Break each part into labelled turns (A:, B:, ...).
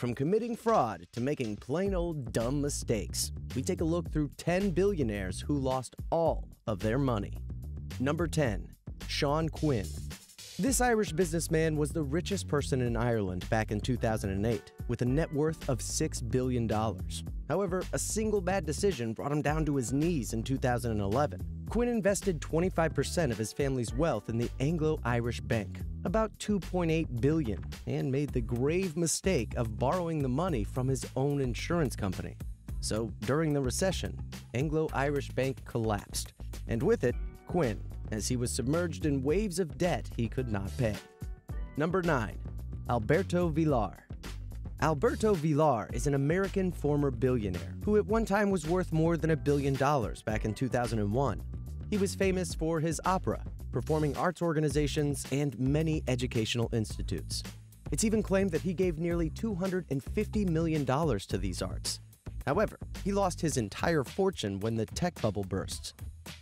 A: From committing fraud to making plain old dumb mistakes, we take a look through 10 billionaires who lost all of their money. Number 10. Sean Quinn. This Irish businessman was the richest person in Ireland back in 2008, with a net worth of $6 billion. However, a single bad decision brought him down to his knees in 2011. Quinn invested 25% of his family's wealth in the Anglo-Irish Bank, about $2.8 billion, and made the grave mistake of borrowing the money from his own insurance company. So, during the recession, Anglo-Irish Bank collapsed, and with it, Quinn, as he was submerged in waves of debt he could not pay. Number 9. Alberto Villar. Alberto Villar is an American former billionaire who at one time was worth more than $1 billion back in 2001. He was famous for his opera, performing arts organizations, and many educational institutes. It's even claimed that he gave nearly $250 million to these arts. However, he lost his entire fortune when the tech bubble burst.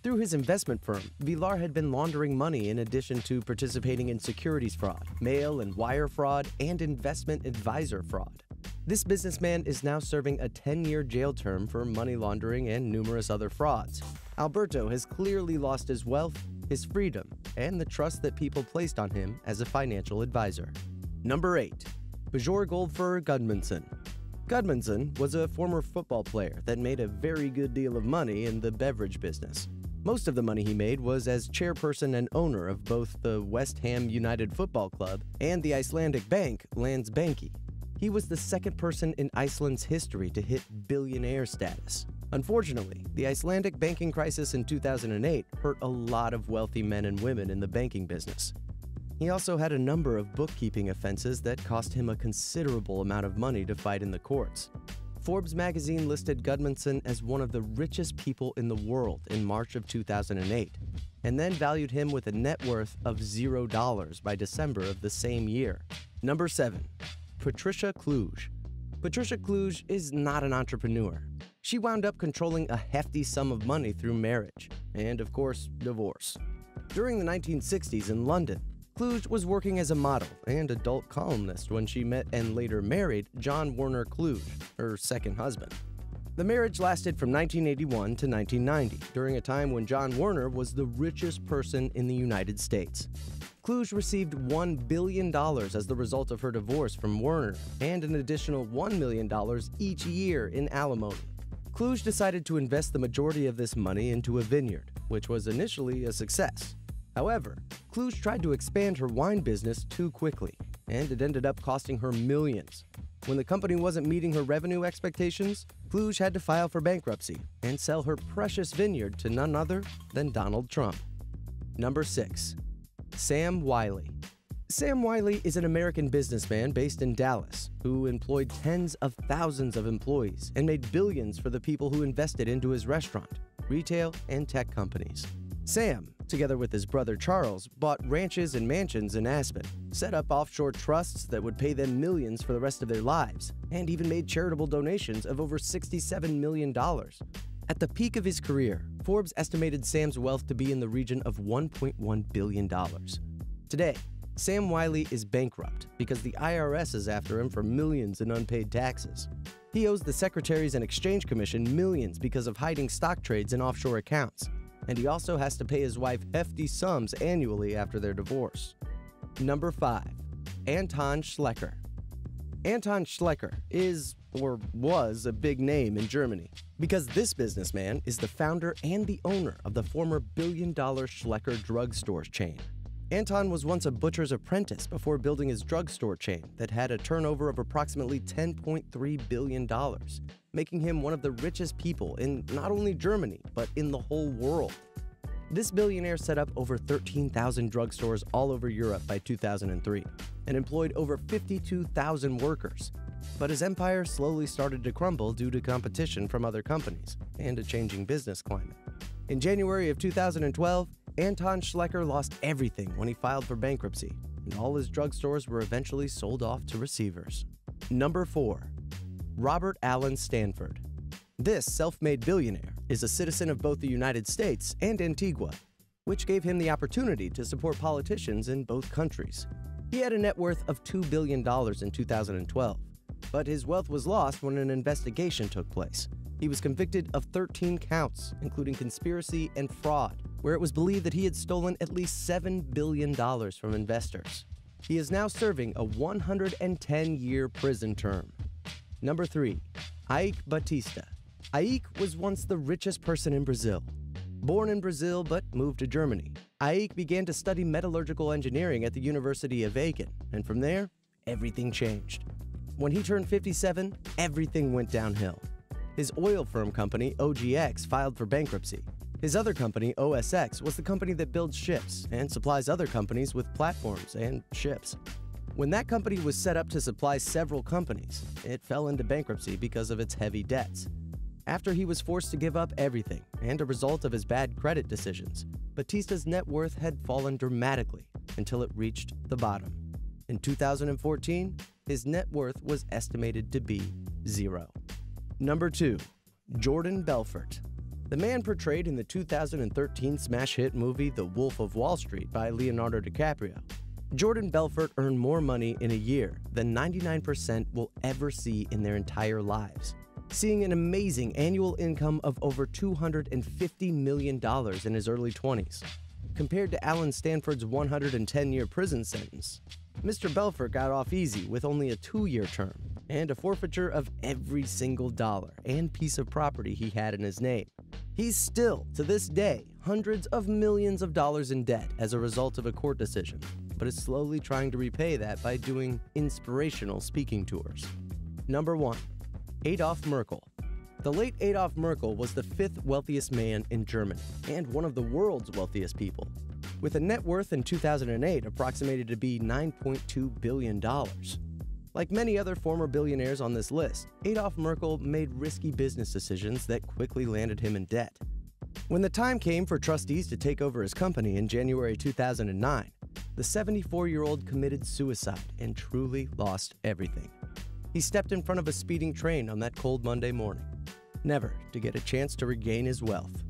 A: Through his investment firm, Villar had been laundering money in addition to participating in securities fraud, mail and wire fraud, and investment advisor fraud. This businessman is now serving a 10-year jail term for money laundering and numerous other frauds. Alberto has clearly lost his wealth, his freedom, and the trust that people placed on him as a financial advisor. Number 8. Björgolfur Gudmundsson. Gudmundsson was a former football player that made a very good deal of money in the beverage business. Most of the money he made was as chairperson and owner of both the West Ham United Football Club and the Icelandic bank Landsbanki. He was the second person in Iceland's history to hit billionaire status. Unfortunately, the Icelandic banking crisis in 2008 hurt a lot of wealthy men and women in the banking business. He also had a number of bookkeeping offenses that cost him a considerable amount of money to fight in the courts. Forbes magazine listed Gudmundsson as one of the richest people in the world in March of 2008, and then valued him with a net worth of $0 by December of the same year. Number 7. Patricia Kluge. Patricia Kluge is not an entrepreneur. She wound up controlling a hefty sum of money through marriage, and of course, divorce. During the 1960s in London, Kluge was working as a model and adult columnist when she met and later married John Warner Kluge, her second husband. The marriage lasted from 1981 to 1990, during a time when John Warner was the richest person in the United States. Kluge received $1 billion as the result of her divorce from Warner, and an additional $1 million each year in alimony. Kluge decided to invest the majority of this money into a vineyard, which was initially a success. However, Kluge tried to expand her wine business too quickly, and it ended up costing her millions. When the company wasn't meeting her revenue expectations, Kluge had to file for bankruptcy and sell her precious vineyard to none other than Donald Trump. Number 6. Sam Wiley. Sam Wiley is an American businessman based in Dallas who employed tens of thousands of employees and made billions for the people who invested into his restaurant, retail, and tech companies. Sam, together with his brother Charles, bought ranches and mansions in Aspen, set up offshore trusts that would pay them millions for the rest of their lives, and even made charitable donations of over $67 million. At the peak of his career, Forbes estimated Sam's wealth to be in the region of $1.1 billion. Today, Sam Wiley is bankrupt because the IRS is after him for millions in unpaid taxes. He owes the Securities and Exchange Commission millions because of hiding stock trades in offshore accounts. And he also has to pay his wife hefty sums annually after their divorce. Number 5. Anton Schlecker. Anton Schlecker is, or was, a big name in Germany because this businessman is the founder and the owner of the former billion-dollar Schlecker drugstore chain. Anton was once a butcher's apprentice before building his drugstore chain that had a turnover of approximately $10.3 billion, making him one of the richest people in not only Germany, but in the whole world. This billionaire set up over 13,000 drugstores all over Europe by 2003 and employed over 52,000 workers. But his empire slowly started to crumble due to competition from other companies and a changing business climate. In January of 2012, Anton Schlecker lost everything when he filed for bankruptcy, and all his drugstores were eventually sold off to receivers. Number 4. Robert Allen Stanford. This self-made billionaire is a citizen of both the United States and Antigua, which gave him the opportunity to support politicians in both countries. He had a net worth of $2 billion in 2012, But his wealth was lost when an investigation took place. He was convicted of 13 counts, including conspiracy and fraud, where it was believed that he had stolen at least $7 billion from investors. He is now serving a 110-year prison term. Number 3. Ike Batista. Ike was once the richest person in Brazil. Born in Brazil but moved to Germany, Ike began to study metallurgical engineering at the University of Aachen, and from there, everything changed. When he turned 57, everything went downhill. His oil firm company, OGX, filed for bankruptcy. His other company, OSX, was the company that builds ships and supplies other companies with platforms and ships. When that company was set up to supply several companies, it fell into bankruptcy because of its heavy debts. After he was forced to give up everything, and a result of his bad credit decisions, Batista's net worth had fallen dramatically until it reached the bottom. In 2014, his net worth was estimated to be 0. Number 2. Jordan Belfort. The man portrayed in the 2013 smash hit movie The Wolf of Wall Street by Leonardo DiCaprio. Jordan Belfort earned more money in a year than 99% will ever see in their entire lives, seeing an amazing annual income of over $250 million in his early 20s. Compared to Alan Stanford's 110-year prison sentence, Mr. Belfort got off easy with only a 2-year term and a forfeiture of every single dollar and piece of property he had in his name. He's still, to this day, hundreds of millions of dollars in debt as a result of a court decision, but is slowly trying to repay that by doing inspirational speaking tours. Number 1. Adolf Merkel. The late Adolf Merkel was the 5th wealthiest man in Germany and one of the world's wealthiest people, with a net worth in 2008 approximated to be $9.2 billion. Like many other former billionaires on this list, Adolf Merkel made risky business decisions that quickly landed him in debt. When the time came for trustees to take over his company in January 2009, the 74-year-old committed suicide and truly lost everything. He stepped in front of a speeding train on that cold Monday morning, never to get a chance to regain his wealth.